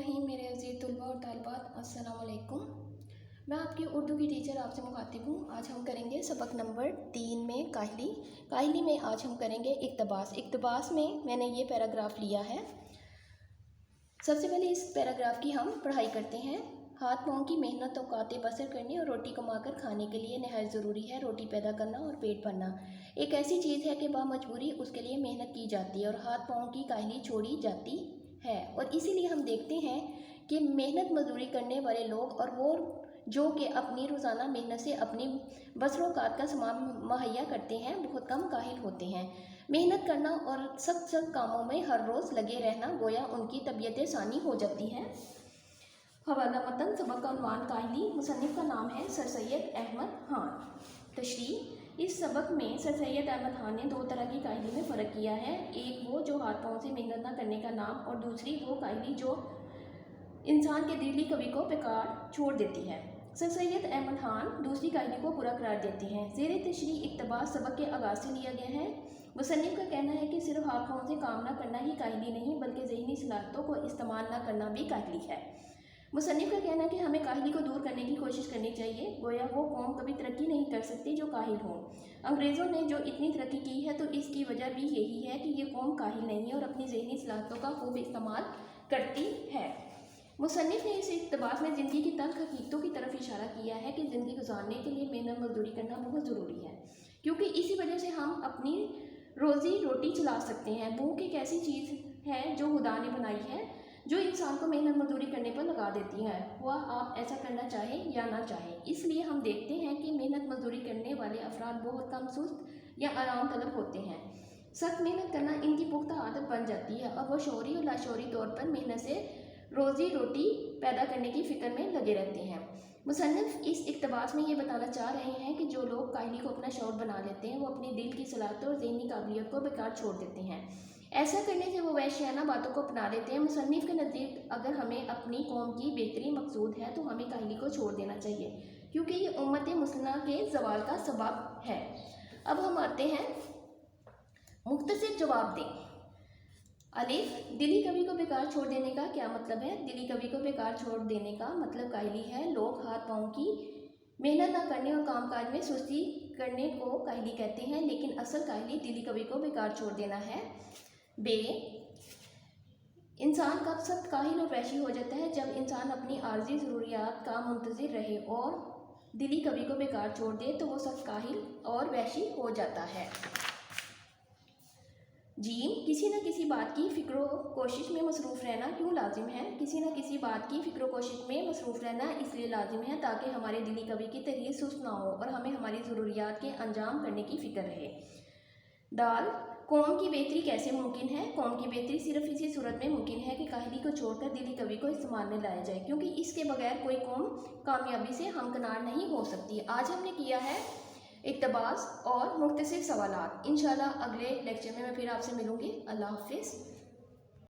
बिस्मिल्लाहिर्रहमानिर्रहीम। मेरे अज़ीज़ तलबा और तालिबात, अस्सलाम वालेकुम। मैं आपकी उर्दू की टीचर आपसे मुखातिब हूँ। आज हम करेंगे सबक नंबर 3 में काहिली में आज हम करेंगे इक़्तिबास में मैंने ये पैराग्राफ लिया है। सबसे पहले इस पैराग्राफ की हम पढ़ाई करते हैं। हाथ पाँव की मेहनत औकात बसर करने और रोटी कमाकर खाने के लिए नहायत ज़रूरी है रोटी पैदा करना और पेट भरना। एक ऐसी चीज़ है कि बामजबूरी उसके लिए मेहनत की जाती है और हाथ पाँव की काहिली छोड़ी जाती है। और इसीलिए हम देखते हैं कि मेहनत मजदूरी करने वाले लोग और वो जो कि अपनी रोज़ाना मेहनत से अपनी बसरोकात का सामान मुहैया करते हैं बहुत कम काहिल होते हैं। मेहनत करना और सख्त कामों में हर रोज़ लगे रहना गोया उनकी तबीयत सानी हो जाती है। हवाला मतन सबक का उन्वान काहिली। मुसन्निफ़ का नाम है सर सैयद अहमद खान। तशरीह, इस सबक में सर सैयद अहमद खान ने दो तरह की काहिली में फ़र्क किया है। एक वो जो हाथ पाँव से मेहनत न करने का नाम, और दूसरी वो काहिली जो इंसान के दिली कवि को बेकार छोड़ देती है। सर सैयद अहमद खान दूसरी काहिली को बुरा करार देते हैं। ज़ेरे तशरीह इक़्तिबास सबक के आगाज़ से लिया गया है। मुसन्निफ़ का कहना है कि सिर्फ हाथ पाँव से काम न करना ही काहिली नहीं बल्कि ज़हनी सलाहियतों को इस्तेमाल न करना भी काहिली है। मुसन्निफ़ का कहना है कि हमें काहिली को दूर करने की कोशिश करनी चाहिए गोया वो कौम कभी तरक्की नहीं कर सकती जो काहिल हो। अंग्रेज़ों ने जो इतनी तरक्की की है तो इसकी वजह भी यही है कि ये कौम काहिल नहीं है और अपनी ज़हनी सलाहियतों का खूब इस्तेमाल करती है। मुसन्निफ़ ने इस इक़्तिबास में ज़िंदगी की तल्ख़ हकीकतों की तरफ इशारा किया है कि ज़िंदगी गुजारने के लिए मेहनत मजदूरी करना बहुत ज़रूरी है, क्योंकि इसी वजह से हम अपनी रोज़ी रोटी चला सकते हैं। भूख एक ऐसी चीज़ है जो खुदा ने बनाई है जो इंसान को मेहनत मजदूरी करने पर लगा देती है, वह आप ऐसा करना चाहें या ना चाहें। इसलिए हम देखते हैं कि मेहनत मजदूरी करने वाले अफराद बहुत कम सुस्त या आराम तलब होते हैं। सख्त मेहनत करना इनकी पुख्ता आदत बन जाती है और वह शौरी और लाशौरी तौर पर मेहनत से रोज़ी रोटी पैदा करने की फ़िक्र में लगे रहते हैं। मुसन्निफ़ इस इक़्तिबास में ये बताना चाह रहे हैं कि जो लोग काहिली को अपना शौक बना लेते हैं वो अपने दिल की सलाहियत और ज़हनी काबिलियत को बेकार छोड़ देते हैं। ऐसा करने से वो वहशियाना बातों को अपना लेते हैं। मुसन्निफ़ के नज़दीक अगर हमें अपनी कौम की बेहतरी मकसूद है तो हमें काहिली को छोड़ देना चाहिए, क्योंकि ये उम्मत मुस्लिमा के ज़वाल का सबब है। अब हम आते हैं मुख्तसर जवाब दें। अलिफ, दिली कवि को बेकार छोड़ देने का क्या मतलब है? दिली कवि को बेकार छोड़ देने का मतलब काहिली है। लोग हाथ पाँव की मेहनत न करने और कामकाज में सुस्ती करने को काहिली कहते हैं, लेकिन असल काहिली दिली कवि को बेकार छोड़ देना है। बे, इंसान कब सख्त काहिल और वहशी हो जाता है? जब इंसान अपनी आर्जी ज़रूरियात का मुंतज़िर रहे और दिली कवि को बेकार छोड़ दे तो वो सख्त काहिल और वहशी हो जाता है। जीम, किसी न किसी बात की फ़िक्र कोशिश में मसरूफ़ रहना क्यों लाजिम है? किसी न किसी बात की फ़िक्र कोशिश में मसरूफ़ रहना इसलिए लाजिम है ताकि हमारे दिली कवि की तहरीर सुस्त ना हो और हमें हमारी ज़रूरियात के अंजाम करने की फ़िक्र रहे। दाल, कौम की बेहतरी कैसे मुमकिन है? कौम की बेहतरी सिर्फ इसी सूरत में मुमकिन है कि काहिली को छोड़कर दिली कवि को इस्तेमाल में लाया जाए, क्योंकि इसके बगैर कोई कौम कामयाबी से हमकिनार नहीं हो सकती। आज हमने किया है इक़्तिबास और मुख्तसर सवालात। इंशाअल्लाह अगले लेक्चर में मैं फिर आपसे मिलूँगी। अल्लाह हाफ़िज़।